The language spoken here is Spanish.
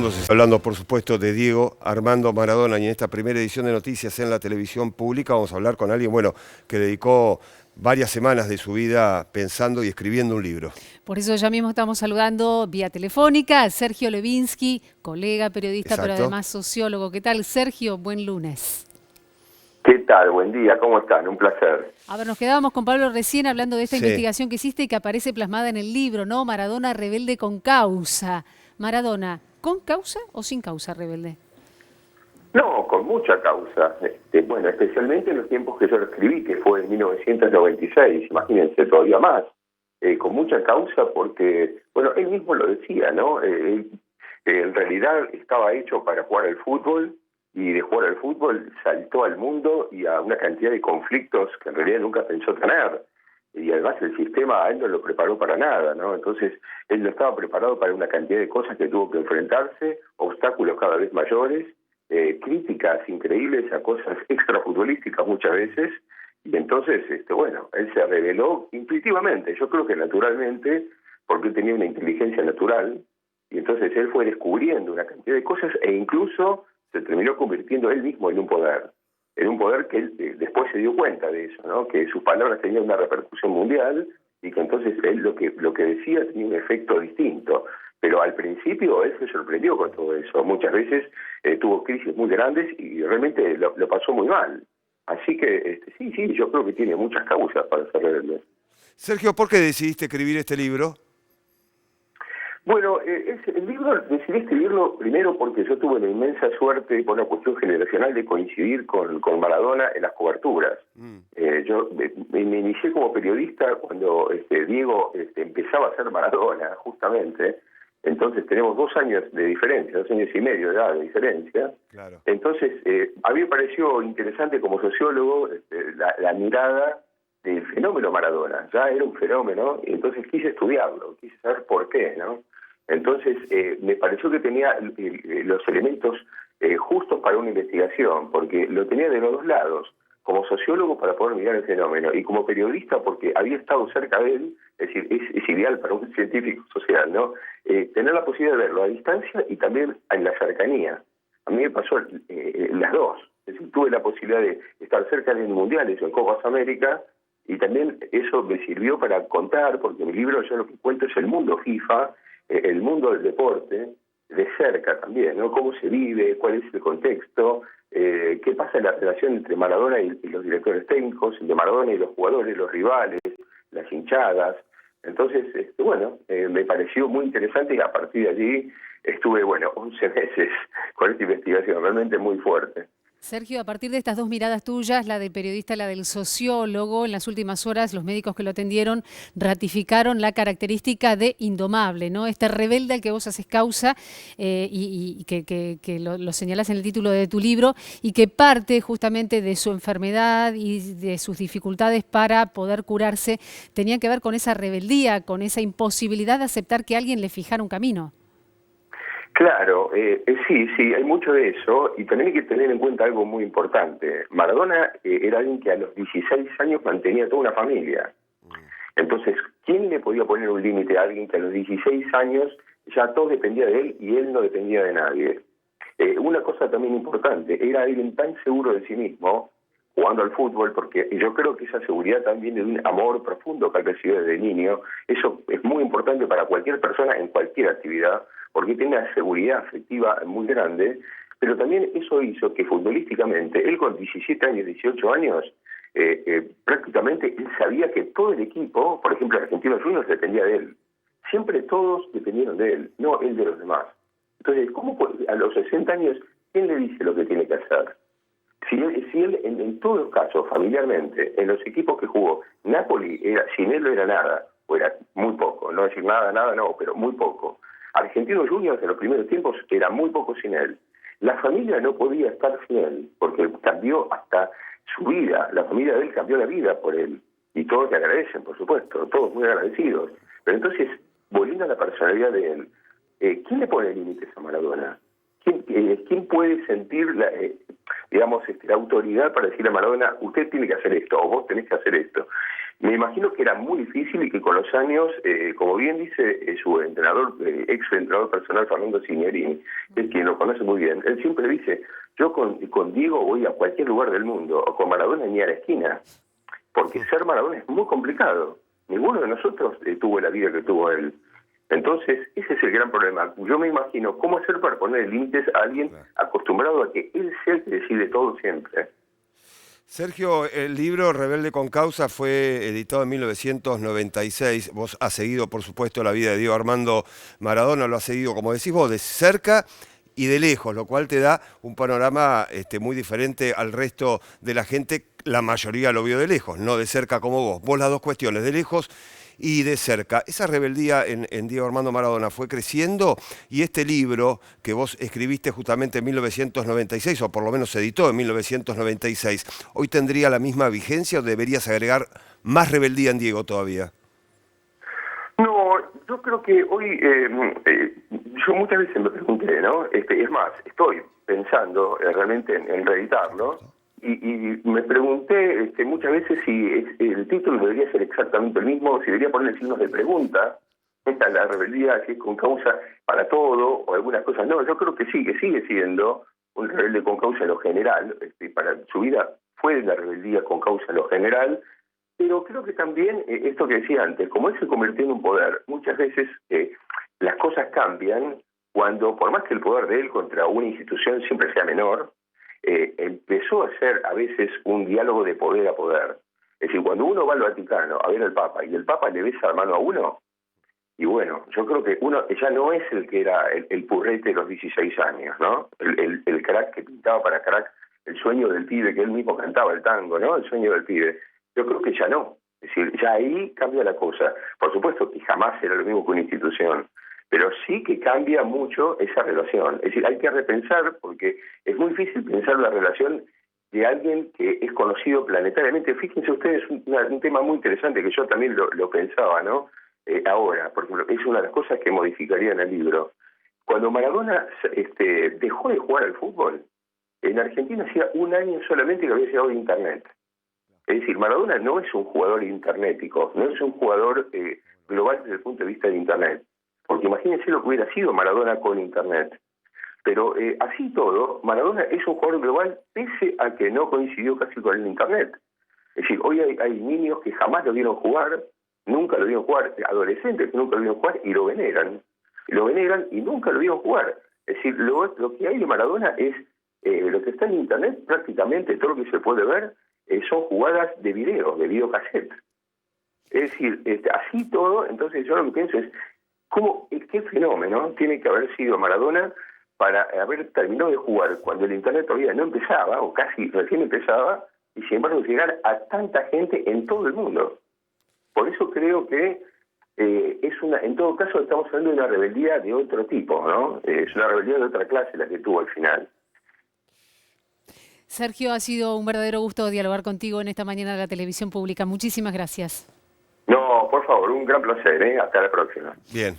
mundo se está hablando, por supuesto, de Diego Armando Maradona, y en esta primera edición de Noticias en la televisión pública vamos a hablar con alguien, bueno, que dedicó varias semanas de su vida pensando y escribiendo un libro. Por eso ya mismo estamos saludando vía telefónica a Sergio Levinsky, colega periodista, pero Exacto. además sociólogo. ¿Qué tal, Sergio? Buen lunes. ¿Qué tal? Buen día, ¿cómo están? Un placer. A ver, nos quedábamos con Pablo recién hablando de esta Sí. investigación que hiciste y que aparece plasmada en el libro, ¿no? Maradona rebelde con causa. Maradona, ¿con causa o sin causa rebelde? No, con mucha causa. Bueno, especialmente en los tiempos que yo lo escribí, que fue en 1996, imagínense, todavía más. Con mucha causa porque, bueno, él mismo lo decía, ¿no? En realidad estaba hecho para jugar al fútbol y de jugar al fútbol saltó al mundo y a una cantidad de conflictos que en realidad nunca pensó tener. Y además el sistema a él no lo preparó para nada, ¿no? Entonces él no estaba preparado para una cantidad de cosas que tuvo que enfrentarse, obstáculos cada vez mayores, críticas increíbles a cosas extrafutbolísticas muchas veces, y entonces, bueno, él se reveló intuitivamente, yo creo que naturalmente, porque él tenía una inteligencia natural, y entonces él fue descubriendo una cantidad de cosas e incluso se terminó convirtiendo él mismo en un poder que él después se dio cuenta de eso, ¿no? Que sus palabras tenían una repercusión mundial y que entonces él lo que decía tenía un efecto distinto. Pero al principio él se sorprendió con todo eso. Muchas veces tuvo crisis muy grandes y realmente lo pasó muy mal. Así que sí, yo creo que tiene muchas causas para ser rebelde. Sergio, ¿por qué decidiste escribir este libro? Bueno, el libro decidí escribirlo primero porque yo tuve la inmensa suerte, por una cuestión generacional, de coincidir con Maradona en las coberturas. Yo me inicié como periodista cuando Diego empezaba a ser Maradona, justamente. Entonces tenemos 2 años de diferencia, 2 años y medio de edad de diferencia. Claro. Entonces, a mí me pareció interesante como sociólogo la mirada del fenómeno Maradona. Ya era un fenómeno, y entonces quise estudiarlo, quise saber por qué, ¿no? Entonces, me pareció que tenía los elementos justos para una investigación, porque lo tenía de los dos lados, como sociólogo para poder mirar el fenómeno, y como periodista porque había estado cerca de él, es decir, es ideal para un científico social, ¿no? Tener la posibilidad de verlo a distancia y también en la cercanía. A mí me pasó las dos, es decir, tuve la posibilidad de estar cerca de mundiales o en Copas América, y también eso me sirvió para contar, porque en mi libro yo lo que cuento es el mundo FIFA, el mundo del deporte, de cerca también, ¿no? Cómo se vive, cuál es el contexto, qué pasa en la relación entre Maradona y los directores técnicos, entre Maradona y los jugadores, los rivales, las hinchadas. Entonces, bueno, me pareció muy interesante y a partir de allí estuve, 11 meses con esta investigación, realmente muy fuerte. Sergio, a partir de estas dos miradas tuyas, la del periodista y la del sociólogo, en las últimas horas los médicos que lo atendieron ratificaron la característica de indomable, ¿no? Este rebelde al que vos haces causa y que lo señalás en el título de tu libro y que parte justamente de su enfermedad y de sus dificultades para poder curarse tenía que ver con esa rebeldía, con esa imposibilidad de aceptar que alguien le fijara un camino. Claro, sí, hay mucho de eso, y también hay que tener en cuenta algo muy importante. Maradona era alguien que a los 16 años mantenía toda una familia. Entonces, ¿quién le podía poner un límite a alguien que a los 16 años ya todo dependía de él y él no dependía de nadie? Una cosa también importante, era alguien tan seguro de sí mismo jugando al fútbol, porque yo creo que esa seguridad también de un amor profundo que ha recibido desde niño, eso es muy importante para cualquier persona en cualquier actividad, porque tiene una seguridad afectiva muy grande, pero también eso hizo que futbolísticamente, él con 17 años, 18 años, prácticamente él sabía que todo el equipo, por ejemplo Argentinos Juniors, dependía de él. Siempre todos dependieron de él, no él de los demás. Entonces, ¿cómo a los 60 años, quién le dice lo que tiene que hacer? Si él en todos los casos, familiarmente, en los equipos que jugó, Napoli, sin él no era nada, o era muy poco, no decir nada, no, pero muy poco. Argentinos Juniors en los primeros tiempos era muy poco sin él. La familia no podía estar sin él, porque cambió hasta su vida, la familia de él cambió la vida por él, y todos le agradecen, por supuesto, todos muy agradecidos. Pero entonces, volviendo a la personalidad de él, ¿quién le pone límites a Maradona? ¿Quién puede sentir la autoridad para decirle a Maradona, usted tiene que hacer esto, o vos tenés que hacer esto? Me imagino que era muy difícil y que con los años, como bien dice su entrenador, ex entrenador personal Fernando Signorini, que es quien lo conoce muy bien, él siempre dice, yo con Diego voy a cualquier lugar del mundo, o con Maradona ni a la esquina, porque ser Maradona es muy complicado. Ninguno de nosotros tuvo la vida que tuvo él. Entonces, ese es el gran problema. Yo me imagino cómo hacer para poner límites a alguien acostumbrado a que él sea el que decide todo siempre. Sergio, el libro Rebelde con Causa fue editado en 1996. Vos has seguido, por supuesto, la vida de Diego Armando Maradona, lo has seguido, como decís vos, de cerca y de lejos, lo cual te da un panorama muy diferente al resto de la gente. La mayoría lo vio de lejos, no de cerca como vos. Vos las dos cuestiones, de lejos y de cerca. Esa rebeldía en Diego Armando Maradona fue creciendo y este libro que vos escribiste justamente en 1996, o por lo menos se editó en 1996, ¿hoy tendría la misma vigencia o deberías agregar más rebeldía en Diego todavía? No, yo creo que hoy, yo muchas veces me pregunté, ¿no? Es más, estoy pensando realmente en reeditarlo, y me pregunté muchas veces si el título debería ser exactamente el mismo, si debería ponerle signos de pregunta, la rebeldía que es con causa para todo, o algunas cosas. No, yo creo que sí, que sigue siendo un rebelde con causa en lo general, para su vida fue la rebeldía con causa en lo general. Pero creo que también, esto que decía antes, como él se convirtió en un poder, muchas veces las cosas cambian cuando, por más que el poder de él contra una institución siempre sea menor, empezó a ser a veces un diálogo de poder a poder. Es decir, cuando uno va al Vaticano a ver al Papa y el Papa le besa la mano a uno, y bueno, yo creo que uno ya no es el que era el purrete de los 16 años, ¿no? El crack que pintaba para crack el sueño del pibe, que él mismo cantaba el tango, ¿no? El sueño del pibe. Yo creo que ya no. Es decir, ya ahí cambia la cosa. Por supuesto que jamás será lo mismo que una institución, pero sí que cambia mucho esa relación. Es decir, hay que repensar, porque es muy difícil pensar la relación de alguien que es conocido planetariamente. Fíjense ustedes, un tema muy interesante que yo también lo pensaba, ¿no? Ahora, por ejemplo, es una de las cosas que modificaría en el libro. Cuando Maradona dejó de jugar al fútbol, en Argentina hacía un año solamente que había llegado a Internet. Es decir, Maradona no es un jugador internetico, no es un jugador global desde el punto de vista de Internet. Porque imagínense lo que hubiera sido Maradona con Internet. Pero así todo, Maradona es un jugador global pese a que no coincidió casi con el Internet. Es decir, hoy hay niños que jamás lo vieron jugar, nunca lo vieron jugar, adolescentes que nunca lo vieron jugar y lo veneran. Lo veneran y nunca lo vieron jugar. Es decir, lo que hay de Maradona es, lo que está en Internet, prácticamente todo lo que se puede ver, son jugadas de videocassette. Es decir, así todo, entonces yo lo que pienso es, ¿qué fenómeno tiene que haber sido Maradona para haber terminado de jugar cuando el Internet todavía no empezaba, o casi recién empezaba, y sin embargo llegar a tanta gente en todo el mundo? Por eso creo que en todo caso estamos hablando de una rebeldía de otro tipo, ¿no? Es una rebeldía de otra clase la que tuvo al final. Sergio, ha sido un verdadero gusto dialogar contigo en esta mañana de la televisión pública. Muchísimas gracias. No, por favor, un gran placer, ¿eh? Hasta la próxima. Bien.